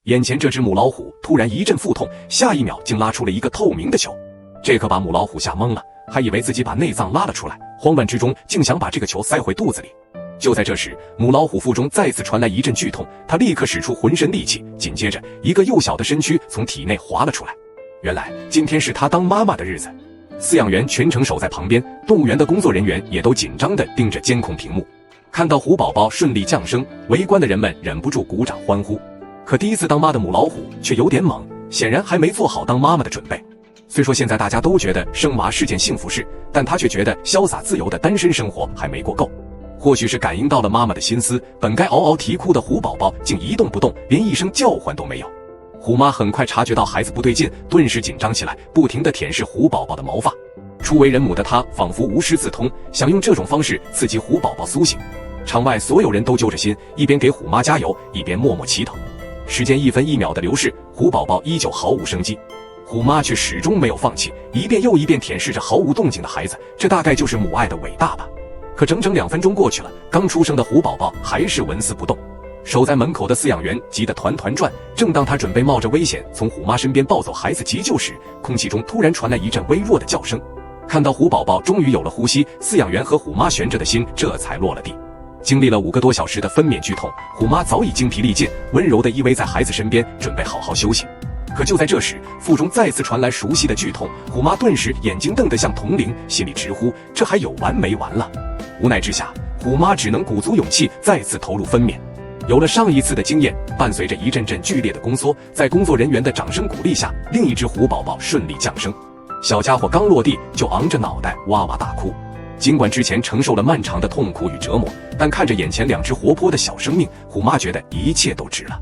眼前这只母老虎突然一阵腹痛，下一秒竟拉出了一个透明的球，这可把母老虎吓懵了，还以为自己把内脏拉了出来，慌乱之中竟想把这个球塞回肚子里。就在这时，母老虎腹中再次传来一阵剧痛，它立刻使出浑身力气，紧接着一个幼小的身躯从体内滑了出来。原来今天是它当妈妈的日子。饲养员全程守在旁边，动物园的工作人员也都紧张地盯着监控屏幕。看到虎宝宝顺利降生，围观的人们忍不住鼓掌欢呼。可第一次当妈的母老虎却有点懵，显然还没做好当妈妈的准备。虽说现在大家都觉得生娃是件幸福事，但他却觉得潇洒自由的单身生活还没过够。或许是感应到了妈妈的心思，本该嗷嗷啼哭的虎宝宝竟一动不动，连一声叫唤都没有。虎妈很快察觉到孩子不对劲，顿时紧张起来，不停地舔舐虎宝宝的毛发。初为人母的她仿佛无师自通，想用这种方式刺激虎宝宝苏醒。场外所有人都揪着心，一边给虎妈加油，一边默默祈祷。时间一分一秒的流逝，虎宝宝依旧毫无生机，虎妈却始终没有放弃，一遍又一遍舔舐着毫无动静的孩子，这大概就是母爱的伟大吧。可整整2分钟过去了，刚出生的虎宝宝还是纹丝不动。守在门口的饲养员急得团团转，正当他准备冒着危险从虎妈身边抱走孩子急救时，空气中突然传来一阵微弱的叫声。看到虎宝宝终于有了呼吸，饲养员和虎妈悬着的心这才落了地。经历了5个多小时的分娩剧痛，虎妈早已精疲力尽，温柔地依偎在孩子身边，准备好好休息。可就在这时，腹中再次传来熟悉的剧痛，虎妈顿时眼睛瞪得像铜铃，心里直呼这还有完没完了。无奈之下，虎妈只能鼓足勇气再次投入分娩。有了上一次的经验，伴随着一阵阵剧烈的宫缩，在工作人员的掌声鼓励下，另一只虎宝宝顺利降生。小家伙刚落地就昂着脑袋哇哇大哭。尽管之前承受了漫长的痛苦与折磨，但看着眼前2只活泼的小生命，虎妈觉得一切都值了。